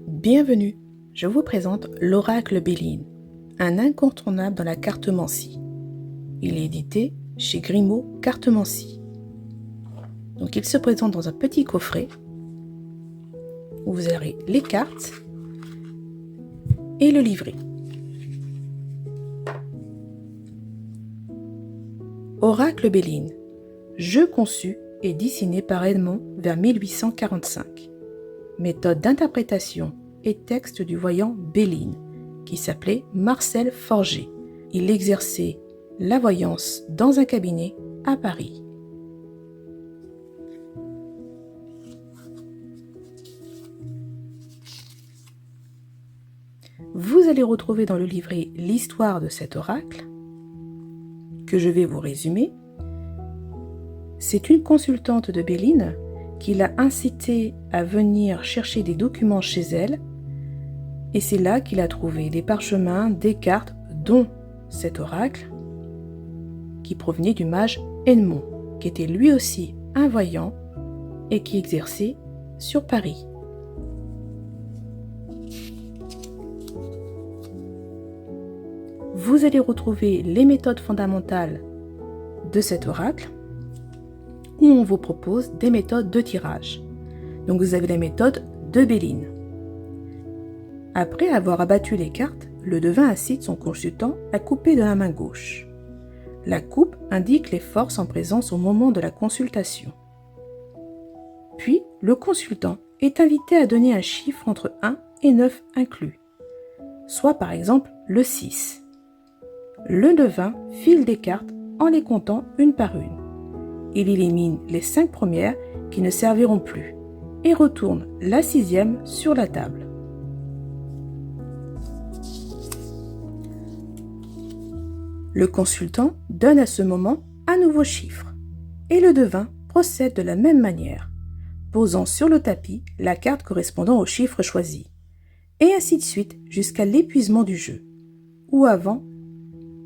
Bienvenue, je vous présente l'oracle Béline, un incontournable dans la cartomancie. Il est édité chez Grimaud Cartomancie. Donc il se présente dans un petit coffret où vous aurez les cartes et le livret. Oracle Béline, jeu conçu et dessiné par Edmond vers 1845. Méthode d'interprétation et texte du voyant Béline, qui s'appelait Marcel Forger. Il exerçait la voyance dans un cabinet à Paris. Vous allez retrouver dans le livret l'histoire de cet oracle, que je vais vous résumer. C'est une consultante de Béline qui l'a incité à venir chercher des documents chez elle, et c'est là qu'il a trouvé des parchemins, des cartes, dont cet oracle, qui provenait du mage Edmond, qui était lui aussi un voyant et qui exerçait sur Paris. Vous allez retrouver les méthodes fondamentales de cet oracle, où on vous propose des méthodes de tirage. Donc vous avez la méthode de Béline. Après avoir abattu les cartes, le devin incite son consultant à couper de la main gauche. La coupe indique les forces en présence au moment de la consultation. Puis, le consultant est invité à donner un chiffre entre 1 et 9 inclus, soit par exemple le 6. Le devin file des cartes en les comptant une par une. Il élimine les 5 premières qui ne serviront plus et retourne la 6e sur la table. Le consultant donne à ce moment un nouveau chiffre et le devin procède de la même manière, posant sur le tapis la carte correspondant au chiffre choisi, et ainsi de suite jusqu'à l'épuisement du jeu, ou avant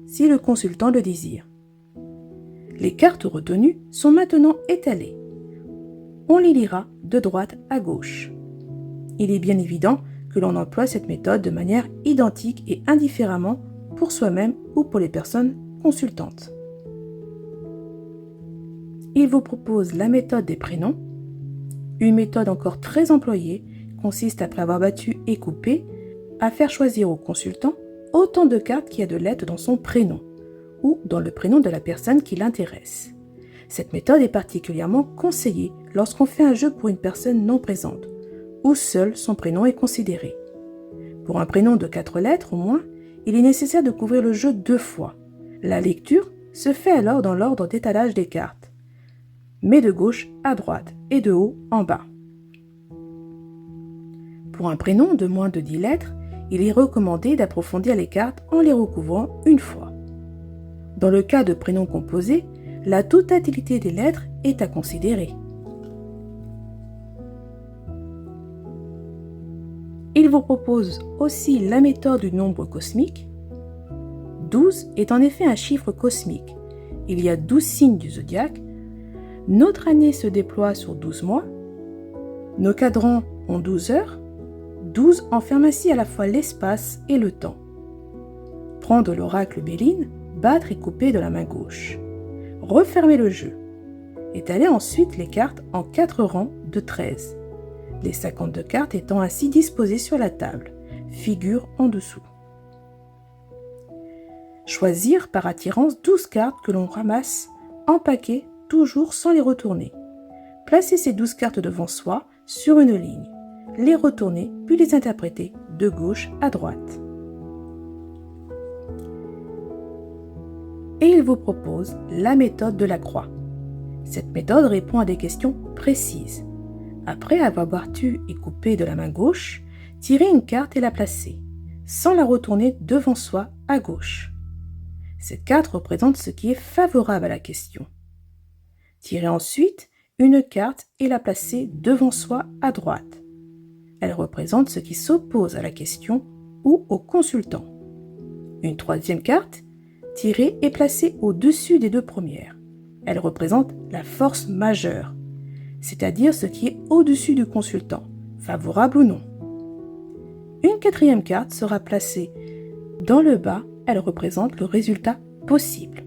si le consultant le désire. Les cartes retenues sont maintenant étalées. On les lira de droite à gauche. Il est bien évident que l'on emploie cette méthode de manière identique et indifféremment pour soi-même ou pour les personnes consultantes. Il vous propose la méthode des prénoms. Une méthode encore très employée consiste, après avoir battu et coupé, à faire choisir au consultant autant de cartes qu'il y a de lettres dans son prénom ou dans le prénom de la personne qui l'intéresse. Cette méthode est particulièrement conseillée lorsqu'on fait un jeu pour une personne non présente, où seul son prénom est considéré. Pour un prénom de 4 lettres au moins, il est nécessaire de couvrir le jeu 2 fois. La lecture se fait alors dans l'ordre d'étalage des cartes, mais de gauche à droite et de haut en bas. Pour un prénom de moins de 10 lettres, il est recommandé d'approfondir les cartes en les recouvrant une fois. Dans le cas de prénoms composés, la totalité des lettres est à considérer. Il vous propose aussi la méthode du nombre cosmique. 12 est en effet un chiffre cosmique. Il y a 12 signes du zodiaque. Notre année se déploie sur 12 mois. Nos cadrans ont 12 heures. 12 enferme ainsi à la fois l'espace et le temps. Prendre l'oracle Béline, battre et couper de la main gauche. Refermer le jeu. Étaler ensuite les cartes en 4 rangs de 13. Les 52 cartes étant ainsi disposées sur la table, figure en dessous. Choisir par attirance 12 cartes que l'on ramasse en paquet, toujours sans les retourner. Placer ces 12 cartes devant soi sur une ligne. Les retourner puis les interpréter de gauche à droite. Et il vous propose la méthode de la croix. Cette méthode répond à des questions précises. Après avoir battu et coupé de la main gauche, tirez une carte et la placez, sans la retourner devant soi à gauche. Cette carte représente ce qui est favorable à la question. Tirez ensuite une carte et la placez devant soi à droite. Elle représente ce qui s'oppose à la question ou au consultant. Une 3e carte, tirée et placée au-dessus des 2 premières. Elle représente la force majeure. c'est-à-dire ce qui est au-dessus du consultant, favorable ou non. Une quatrième carte sera placée dans le bas, elle représente le résultat possible.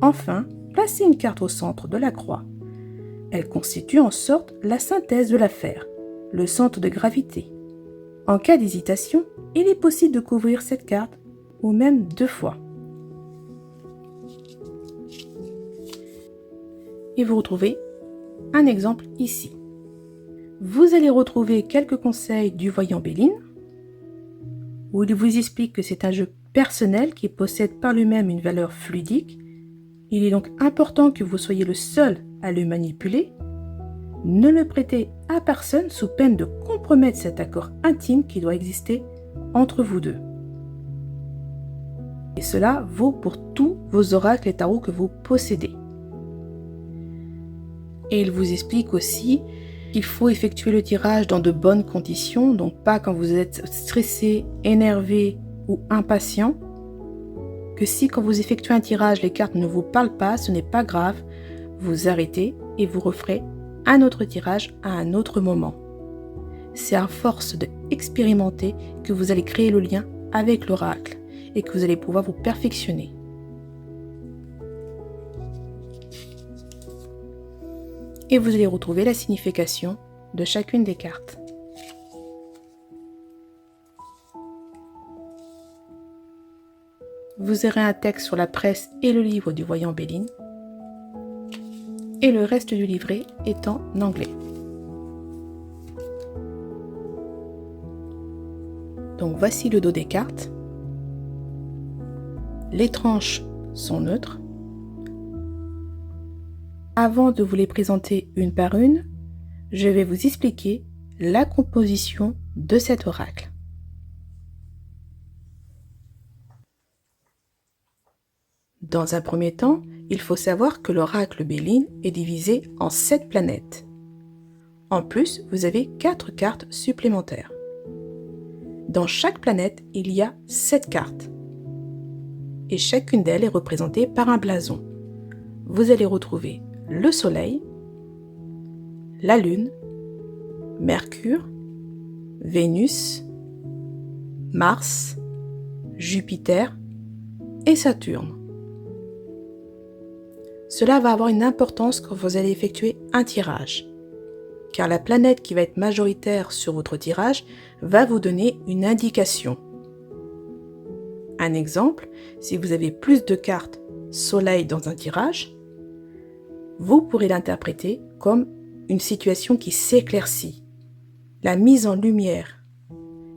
Enfin, placez une carte au centre de la croix. Elle constitue en sorte la synthèse de l'affaire, le centre de gravité. En cas d'hésitation, il est possible de couvrir cette carte, ou même 2 fois. Et vous retrouvez un exemple ici. Vous allez retrouver quelques conseils du voyant Béline, où il vous explique que c'est un jeu personnel qui possède par lui-même une valeur fluidique. Il est donc important que vous soyez le seul à le manipuler. Ne le prêtez à personne sous peine de compromettre cet accord intime qui doit exister entre vous deux. Et cela vaut pour tous vos oracles et tarots que vous possédez. Et il vous explique aussi qu'il faut effectuer le tirage dans de bonnes conditions, donc pas quand vous êtes stressé, énervé ou impatient. Que si quand vous effectuez un tirage, les cartes ne vous parlent pas, ce n'est pas grave, vous arrêtez et vous referez un autre tirage à un autre moment. C'est à force d'expérimenter que vous allez créer le lien avec l'oracle et que vous allez pouvoir vous perfectionner. Et vous allez retrouver la signification de chacune des cartes. Vous aurez un texte sur la presse et le livre du voyant Béline, et le reste du livret est en anglais. Donc voici le dos des cartes. Les tranches sont neutres. Avant de vous les présenter une par une, je vais vous expliquer la composition de cet oracle. Dans un premier temps, il faut savoir que l'oracle Béline est divisé en 7 planètes. En plus, vous avez 4 cartes supplémentaires. Dans chaque planète, il y a 7 cartes. Et chacune d'elles est représentée par un blason. Vous allez retrouver le Soleil, la Lune, Mercure, Vénus, Mars, Jupiter et Saturne. Cela va avoir une importance quand vous allez effectuer un tirage, car la planète qui va être majoritaire sur votre tirage va vous donner une indication. Un exemple, si vous avez plus de cartes Soleil dans un tirage, vous pourrez l'interpréter comme une situation qui s'éclaircit, la mise en lumière,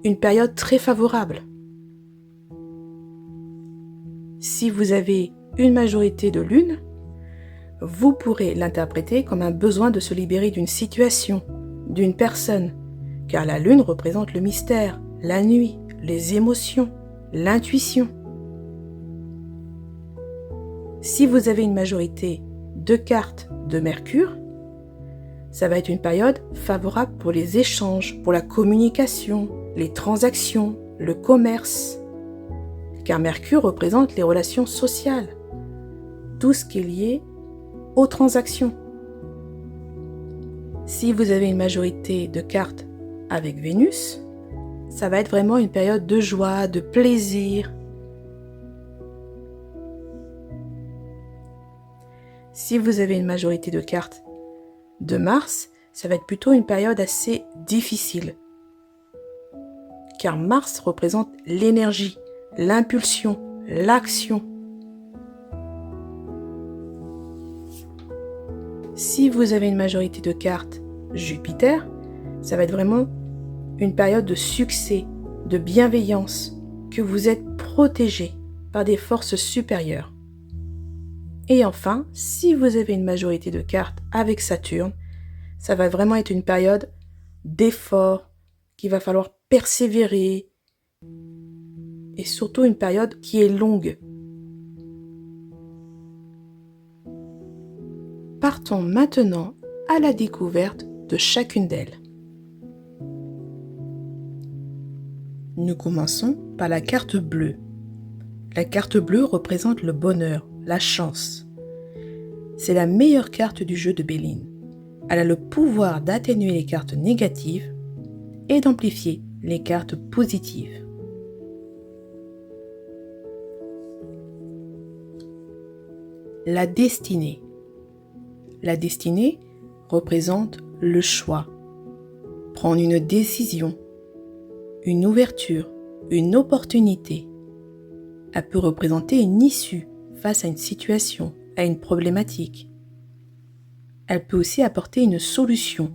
une période très favorable. Si vous avez une majorité de Lune, vous pourrez l'interpréter comme un besoin de se libérer d'une situation, d'une personne, car la Lune représente le mystère, la nuit, les émotions, l'intuition. Si vous avez une majorité de cartes de Mercure, ça va être une période favorable pour les échanges, pour la communication, les transactions, le commerce, car Mercure représente les relations sociales, tout ce qui est lié aux transactions. Si vous avez une majorité de cartes avec Vénus, ça va être vraiment une période de joie, de plaisir. Si vous avez une majorité de cartes de Mars, ça va être plutôt une période assez difficile, car Mars représente l'énergie, l'impulsion, l'action. Si vous avez une majorité de cartes Jupiter, ça va être vraiment une période de succès, de bienveillance, que vous êtes protégé par des forces supérieures. Et enfin, si vous avez une majorité de cartes avec Saturne, ça va vraiment être une période d'effort, qu'il va falloir persévérer, et surtout une période qui est longue. Partons maintenant à la découverte de chacune d'elles. Nous commençons par la carte bleue. La carte bleue représente le bonheur, la chance. c'est la meilleure carte du jeu de Béline. Elle a le pouvoir d'atténuer les cartes négatives et d'amplifier les cartes positives. La destinée. La destinée représente le choix, prendre une décision, une ouverture, une opportunité. Elle peut représenter une issue face à une situation, à une problématique. Elle peut aussi apporter une solution.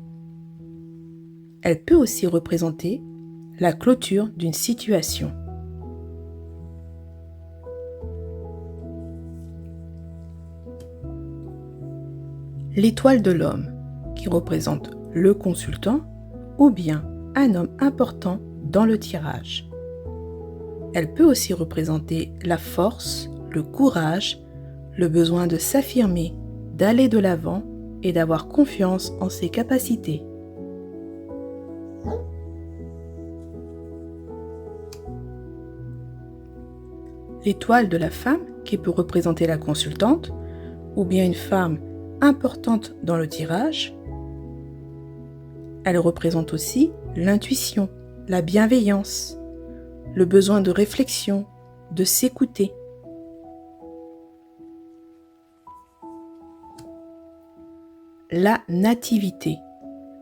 Elle peut aussi représenter la clôture d'une situation. L'étoile de l'homme, qui représente le consultant ou bien un homme important dans le tirage. Elle peut aussi représenter la force, le courage, le besoin de s'affirmer, d'aller de l'avant et d'avoir confiance en ses capacités. L'étoile de la femme, qui peut représenter la consultante, ou bien une femme importante dans le tirage. Elle représente aussi l'intuition, la bienveillance, le besoin de réflexion, de s'écouter. La nativité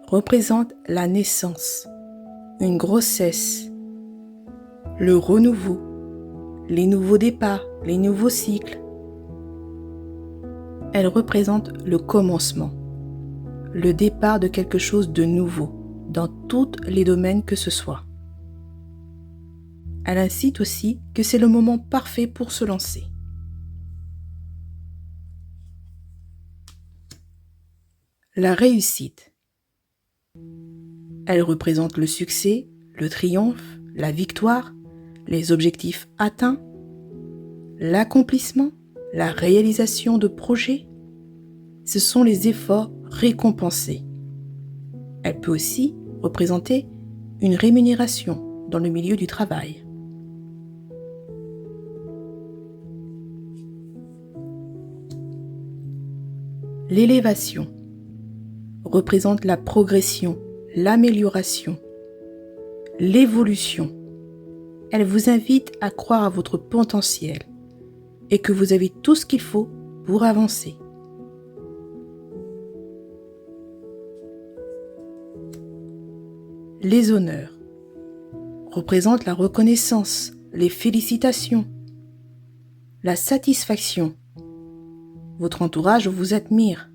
représente la naissance, une grossesse, le renouveau, les nouveaux départs, les nouveaux cycles. Elle représente le commencement, le départ de quelque chose de nouveau, dans tous les domaines que ce soit. Elle incite aussi que c'est le moment parfait pour se lancer. La réussite. Elle représente le succès, le triomphe, la victoire, les objectifs atteints, l'accomplissement, la réalisation de projets. Ce sont les efforts récompensés. Elle peut aussi représenter une rémunération dans le milieu du travail. L'élévation représente la progression, l'amélioration, l'évolution. Elle vous invite à croire à votre potentiel et que vous avez tout ce qu'il faut pour avancer. Les honneurs représentent la reconnaissance, les félicitations, la satisfaction. Votre entourage vous admire.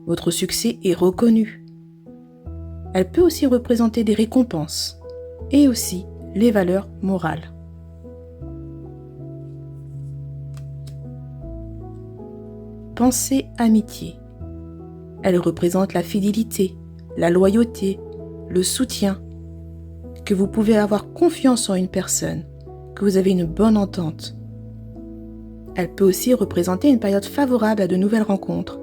Votre succès est reconnu. Elle peut aussi représenter des récompenses et aussi les valeurs morales. Pensée amitié. Elle représente la fidélité, la loyauté, le soutien, que vous pouvez avoir confiance en une personne, que vous avez une bonne entente. Elle peut aussi représenter une période favorable à de nouvelles rencontres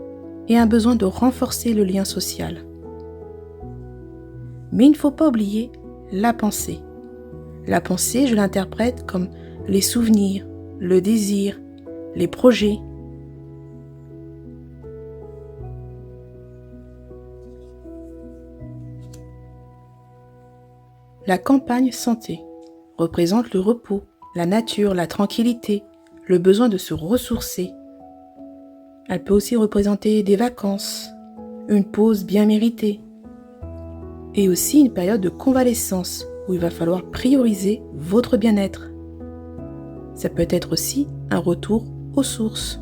et un besoin de renforcer le lien social. Mais il ne faut pas oublier la pensée. La pensée, je l'interprète comme les souvenirs, le désir, les projets. La campagne santé représente le repos, la nature, la tranquillité, le besoin de se ressourcer. Elle peut aussi représenter des vacances, une pause bien méritée, et aussi une période de convalescence où il va falloir prioriser votre bien-être. Ça peut être aussi un retour aux sources.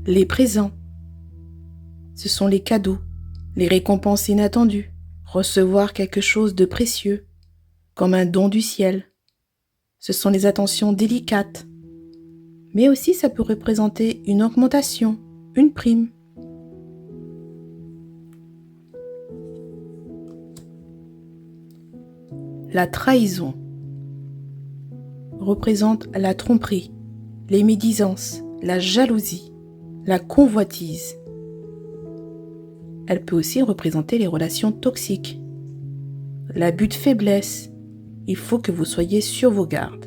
Les présents. Ce sont les cadeaux, les récompenses inattendues, recevoir quelque chose de précieux, comme un don du ciel. Ce sont les attentions délicates. Mais aussi ça peut représenter une augmentation, une prime. La trahison représente la tromperie, les médisances, la jalousie, la convoitise. Elle peut aussi représenter les relations toxiques, l'abus de faiblesse. Il faut que vous soyez sur vos gardes.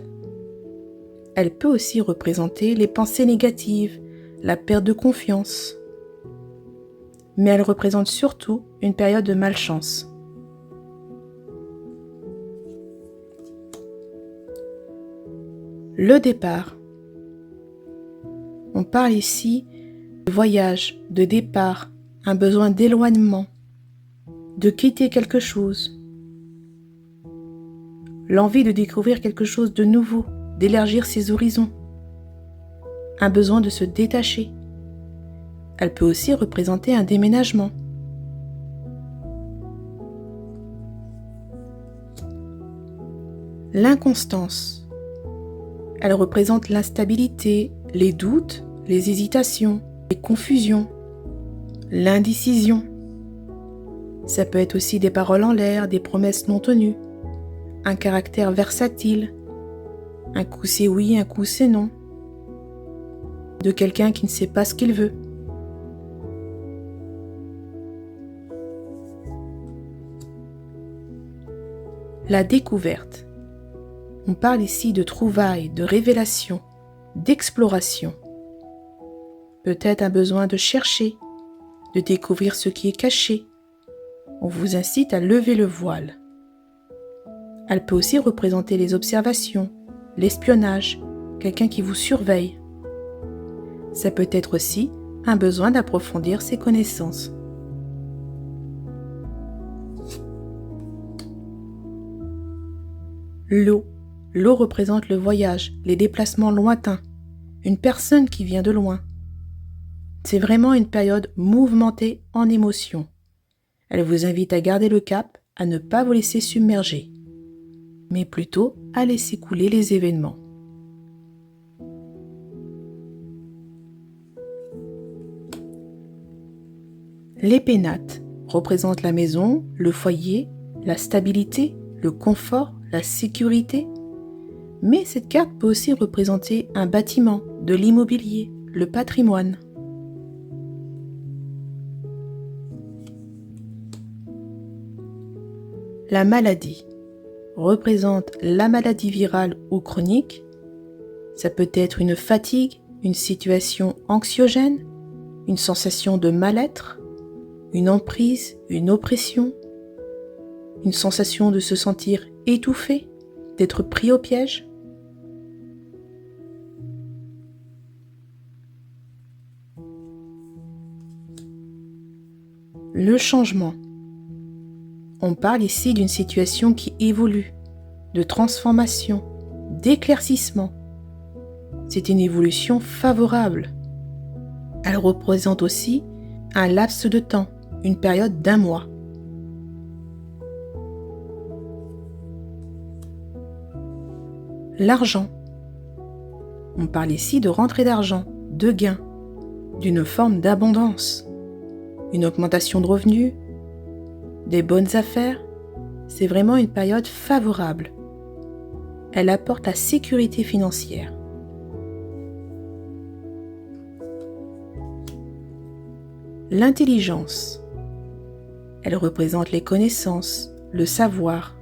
Elle peut aussi représenter les pensées négatives, la perte de confiance. Mais elle représente surtout une période de malchance. Le départ. On parle ici de voyage, de départ, un besoin d'éloignement, de quitter quelque chose, l'envie de découvrir quelque chose de nouveau, d'élargir ses horizons, un besoin de se détacher. Elle peut aussi représenter un déménagement. L'inconstance. Elle représente l'instabilité, les doutes, les hésitations, les confusions, l'indécision. Ça peut être aussi des paroles en l'air, des promesses non tenues, un caractère versatile, un coup c'est oui, un coup c'est non, de quelqu'un qui ne sait pas ce qu'il veut. La découverte. On parle ici de trouvailles, de révélations, d'exploration. Peut-être un besoin de chercher, de découvrir ce qui est caché. On vous incite à lever le voile. Elle peut aussi représenter les observations, l'espionnage, quelqu'un qui vous surveille. Ça peut être aussi un besoin d'approfondir ses connaissances. L'eau. L'eau représente le voyage, les déplacements lointains, une personne qui vient de loin. C'est vraiment une période mouvementée en émotions. Elle vous invite à garder le cap, à ne pas vous laisser submerger, mais plutôt à laisser couler les événements. Les pénates représentent la maison, le foyer, la stabilité, le confort, la sécurité. Mais cette carte peut aussi représenter un bâtiment, de l'immobilier, le patrimoine. La maladie représente la maladie virale ou chronique. Ça peut être une fatigue, une situation anxiogène, une sensation de mal-être, une emprise, une oppression, une sensation de se sentir étouffé, d'être pris au piège. Le changement. On parle ici d'une situation qui évolue, de transformation, d'éclaircissement. C'est une évolution favorable. Elle représente aussi un laps de temps, une période d'1 mois. L'argent. On parle ici de rentrée d'argent, de gain, d'une forme d'abondance, une augmentation de revenus, des bonnes affaires. C'est vraiment une période favorable. Elle apporte la sécurité financière. L'intelligence. Elle représente les connaissances, le savoir.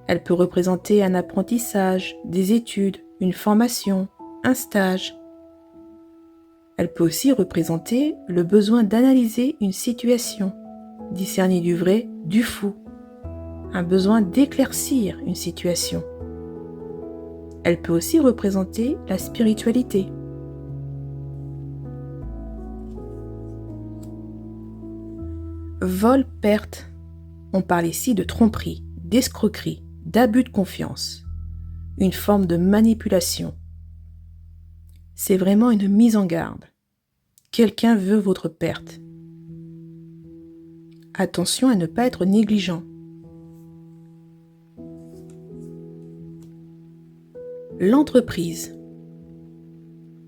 Elle peut représenter un apprentissage, des études, une formation, un stage. Elle peut aussi représenter le besoin d'analyser une situation, discerner du vrai, du faux, un besoin d'éclaircir une situation. Elle peut aussi représenter la spiritualité. Vol-perte. On parle ici de tromperie, d'escroquerie, d'abus de confiance, une forme de manipulation. C'est vraiment une mise en garde. Quelqu'un veut votre perte. Attention à ne pas être négligent. L'entreprise.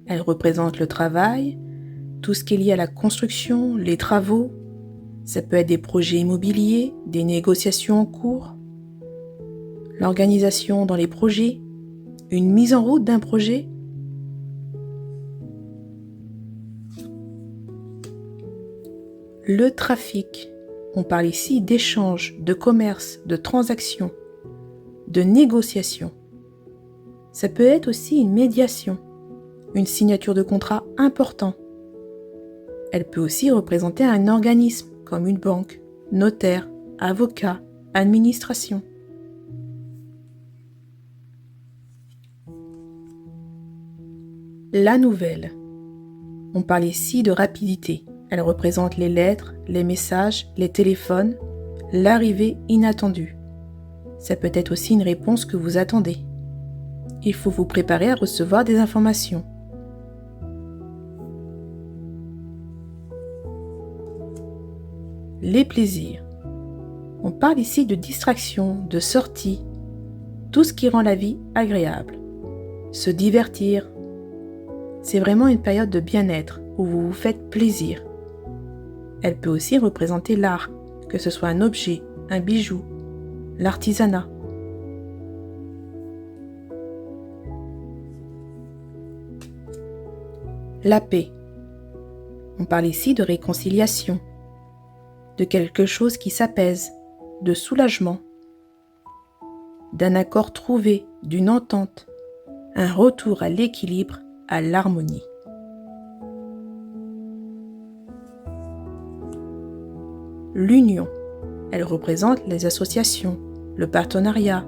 Elle représente le travail, tout ce qui est lié à la construction, les travaux. Ça peut être des projets immobiliers, des négociations en cours, l'organisation dans les projets, une mise en route d'un projet. Le trafic. On parle ici d'échanges, de commerce, de transactions, de négociations. Ça peut être aussi une médiation, une signature de contrat important. Elle peut aussi représenter un organisme comme une banque, notaire, avocat, administration. La nouvelle. On parle ici de rapidité. Elle représente les lettres, les messages, les téléphones, l'arrivée inattendue. Ça peut être aussi une réponse que vous attendez. Il faut vous préparer à recevoir des informations. Les plaisirs. On parle ici de distraction, de sortie, tout ce qui rend la vie agréable. Se divertir. C'est vraiment une période de bien-être où vous vous faites plaisir. Elle peut aussi représenter l'art, que ce soit un objet, un bijou, l'artisanat. La paix. On parle ici de réconciliation, de quelque chose qui s'apaise, de soulagement, d'un accord trouvé, d'une entente, un retour à l'équilibre, à l'harmonie. L'union, elle représente les associations, le partenariat,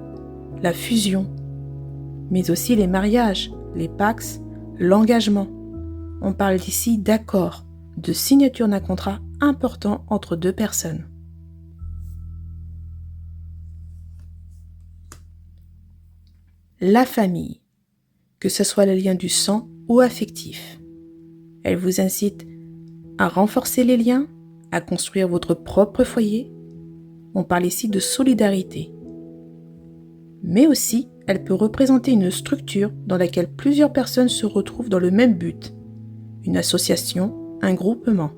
la fusion, mais aussi les mariages, les pacs, l'engagement. On parle ici d'accord, de signature d'un contrat important entre deux personnes. La famille, que ce soit le lien du sang ou affectif. Elle vous incite à renforcer les liens, à construire votre propre foyer. On parle ici de solidarité. Mais aussi, elle peut représenter une structure dans laquelle plusieurs personnes se retrouvent dans le même but. Une association, un groupement.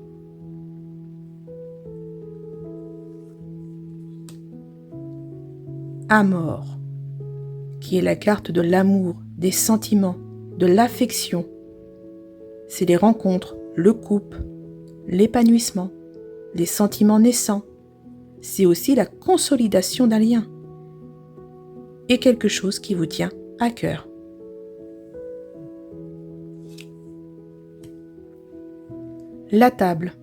Amor, qui est la carte de l'amour, des sentiments, de l'affection. C'est les rencontres, le couple, l'épanouissement, les sentiments naissants. C'est aussi la consolidation d'un lien et quelque chose qui vous tient à cœur. La table.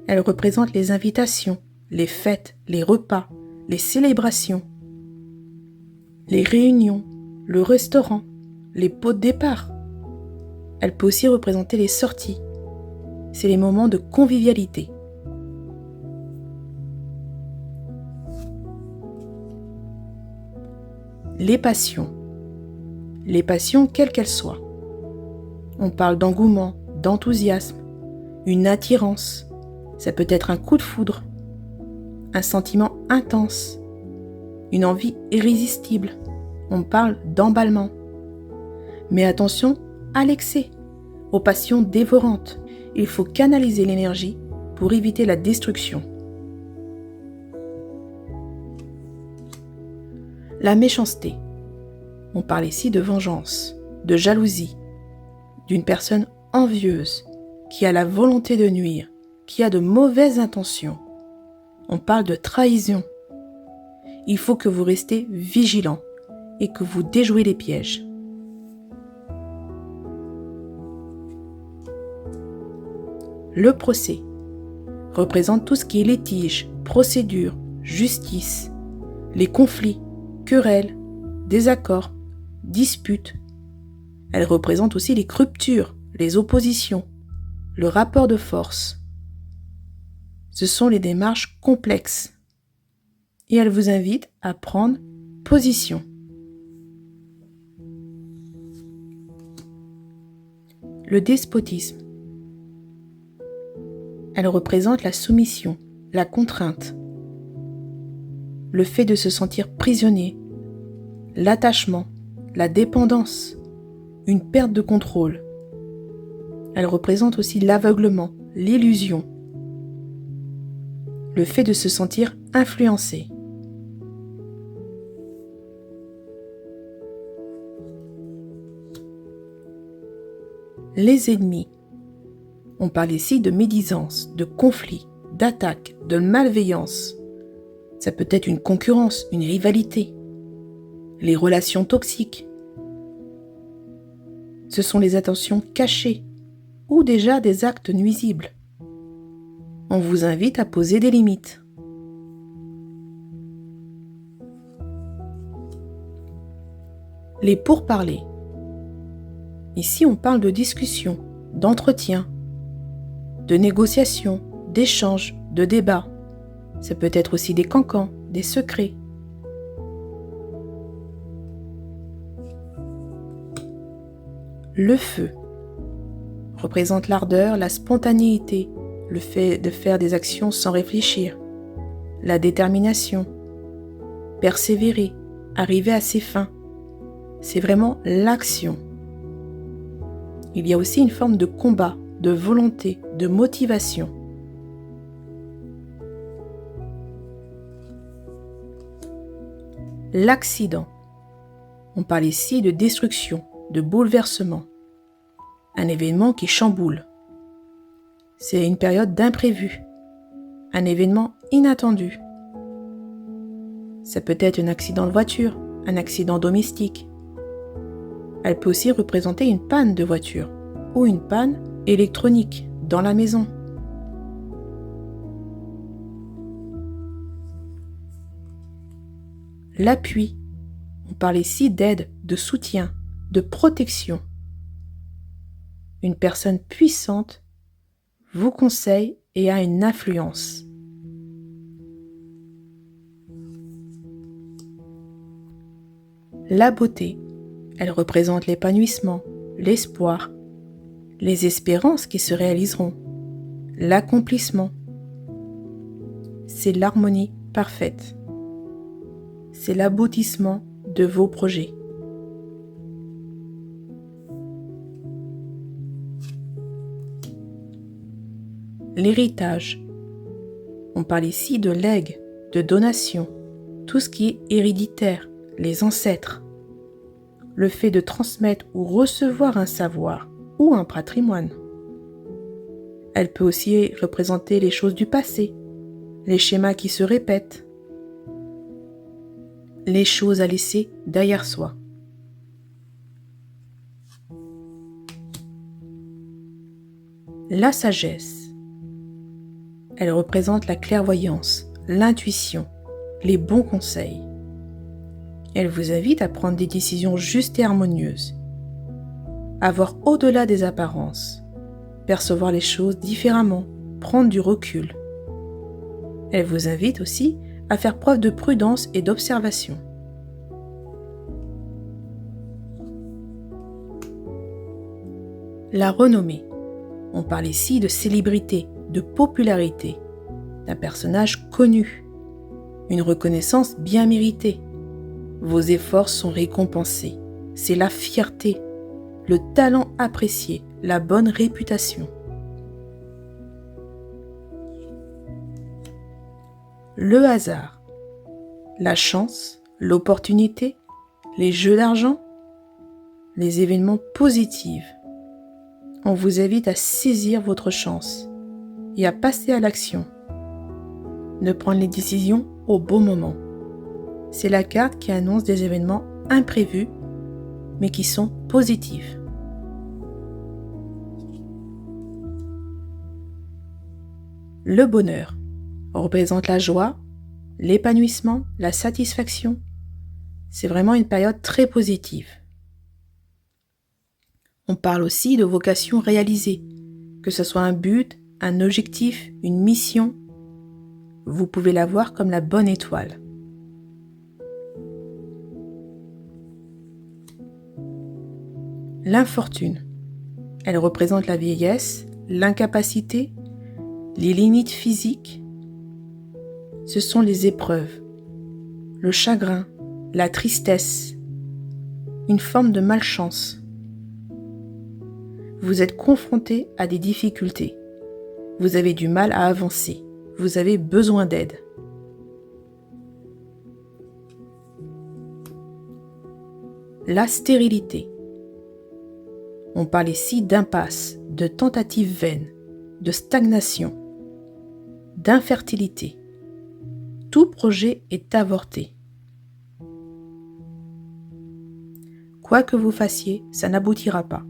Elle représente les invitations, les fêtes, les repas, les célébrations, les réunions, le restaurant, les pots de départ. Elle peut aussi représenter les sorties. C'est les moments de convivialité. Les passions. Les passions, quelles qu'elles soient. On parle d'engouement, d'enthousiasme, une attirance. Ça peut être un coup de foudre, un sentiment intense, une envie irrésistible. On parle d'emballement. Mais attention à l'excès, aux passions dévorantes. Il faut canaliser l'énergie pour éviter la destruction. La méchanceté. On parle ici de vengeance, de jalousie, d'une personne envieuse qui a la volonté de nuire, qui a de mauvaises intentions. On parle de trahison. Il faut que vous restez vigilant et que vous déjouez les pièges. Le procès représente tout ce qui est litige, procédure, justice, les conflits, querelles, désaccords, disputes. Elle représente aussi les ruptures, les oppositions, le rapport de force. Ce sont les démarches complexes et elle vous invite à prendre position. Le despotisme. Elle représente la soumission, la contrainte, le fait de se sentir prisonnier, l'attachement, la dépendance, une perte de contrôle. Elle représente aussi l'aveuglement, l'illusion, le fait de se sentir influencé. Les ennemis. On parle ici de médisance, de conflit, d'attaque, de malveillance. Ça peut être une concurrence, une rivalité. Les relations toxiques, Ce sont les attentions cachées ou déjà des actes nuisibles. On vous invite à poser des limites. Les pourparlers. Ici, on parle de discussion, d'entretien, de négociation, d'échange, de débat. Ça peut être aussi des cancans, des secrets. Le feu représente l'ardeur, la spontanéité, le fait de faire des actions sans réfléchir, la détermination, persévérer, arriver à ses fins. C'est vraiment l'action. Il y a aussi une forme de combat, de volonté, de motivation. L'accident. On parle ici de destruction, de bouleversement. Un événement qui chamboule. C'est une période d'imprévu. Un événement inattendu. Ça peut être un accident de voiture, un accident domestique. Elle peut aussi représenter une panne de voiture ou une panne électronique dans la maison. L'appui. On parle ici d'aide, de soutien, de protection. Une personne puissante vous conseille et a une influence. La beauté. Elle représente l'épanouissement, l'espoir, les espérances qui se réaliseront, l'accomplissement. C'est l'harmonie parfaite. C'est l'aboutissement de vos projets. L'héritage. On parle ici de legs, de donations, tout ce qui est héréditaire, les ancêtres. Le fait de transmettre ou recevoir un savoir ou un patrimoine. Elle peut aussi représenter les choses du passé, les schémas qui se répètent, les choses à laisser derrière soi. La sagesse. Elle représente la clairvoyance, l'intuition, les bons conseils. Elle vous invite à prendre des décisions justes et harmonieuses, à voir au-delà des apparences, percevoir les choses différemment, prendre du recul. Elle vous invite aussi à faire preuve de prudence et d'observation. La renommée. On parle ici de célébrité, de popularité, d'un personnage connu, une reconnaissance bien méritée. Vos efforts sont récompensés. C'est la fierté, le talent apprécié, la bonne réputation. Le hasard, la chance, l'opportunité, les jeux d'argent, les événements positifs. On vous invite à saisir votre chance et à passer à l'action. Ne prendre les décisions au bon moment. C'est la carte qui annonce des événements imprévus, mais qui sont positifs. Le bonheur représente la joie, l'épanouissement, la satisfaction. C'est vraiment une période très positive. On parle aussi de vocation réalisée, que ce soit un but, un objectif, une mission. Vous pouvez la voir comme la bonne étoile. L'infortune. Elle représente la vieillesse, l'incapacité, les limites physiques. Ce sont les épreuves, le chagrin, la tristesse, une forme de malchance. Vous êtes confronté à des difficultés. Vous avez du mal à avancer. Vous avez besoin d'aide. La stérilité. On parle ici d'impasse, de tentatives vaines, de stagnation, d'infertilité. Tout projet est avorté. Quoi que vous fassiez, ça n'aboutira pas.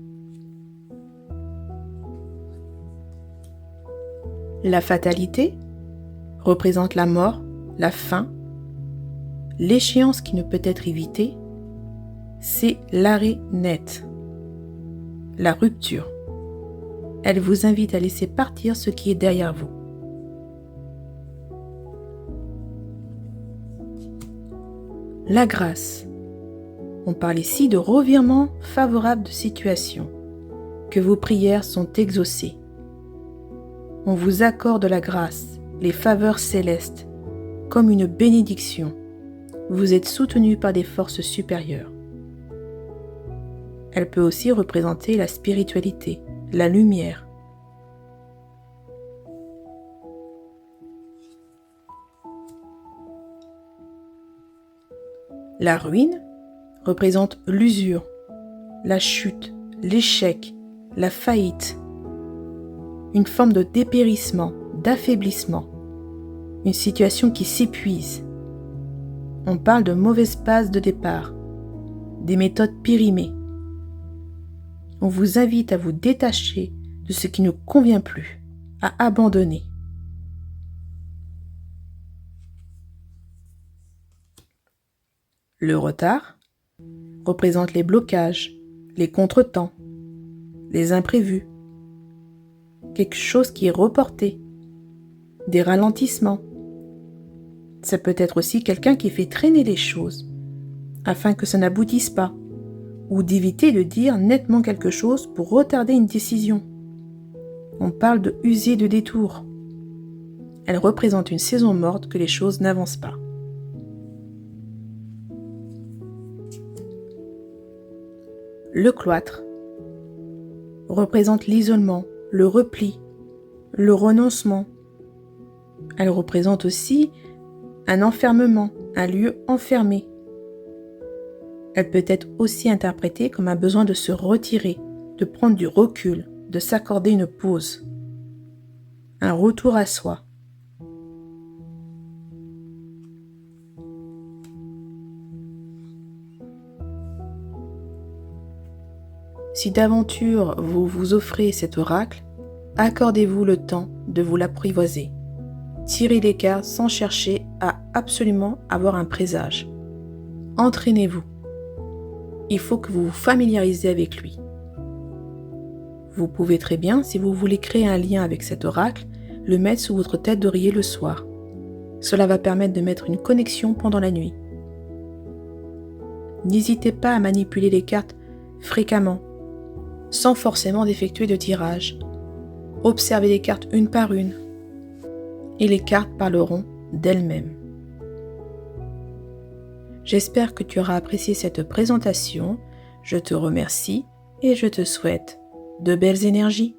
La fatalité représente la mort, la fin. L'échéance qui ne peut être évitée, c'est l'arrêt net, la rupture. Elle vous invite à laisser partir ce qui est derrière vous. La grâce. On parle ici de revirement favorable de situation, que vos prières sont exaucées. On vous accorde la grâce, les faveurs célestes, comme une bénédiction. Vous êtes soutenu par des forces supérieures. Elle peut aussi représenter la spiritualité, la lumière. La ruine représente l'usure, la chute, l'échec, la faillite, une forme de dépérissement, d'affaiblissement, une situation qui s'épuise. On parle de mauvaise passe de départ, des méthodes périmées. On vous invite à vous détacher de ce qui ne convient plus, à abandonner. Le retard représente les blocages, les contretemps, les imprévus, quelque chose qui est reporté, des ralentissements. Ça peut être aussi quelqu'un qui fait traîner les choses afin que ça n'aboutisse pas, ou d'éviter de dire nettement quelque chose pour retarder une décision. On parle de user de détours. Elle représente une saison morte que les choses n'avancent pas. Le cloître représente l'isolement, le repli, le renoncement. Elle représente aussi un enfermement, un lieu enfermé. Elle peut être aussi interprétée comme un besoin de se retirer, de prendre du recul, de s'accorder une pause, un retour à soi. Si d'aventure vous vous offrez cet oracle, accordez-vous le temps de vous l'apprivoiser. Tirez les cartes sans chercher à absolument avoir un présage. Entraînez-vous. Il faut que vous vous familiarisez avec lui. Vous pouvez très bien, si vous voulez créer un lien avec cet oracle, le mettre sous votre tête d'oreiller le soir. Cela va permettre de mettre une connexion pendant la nuit. N'hésitez pas à manipuler les cartes fréquemment, sans forcément d'effectuer de tirage. Observez les cartes une par une, et les cartes parleront d'elles-mêmes. J'espère que tu auras apprécié cette présentation. Je te remercie et je te souhaite de belles énergies.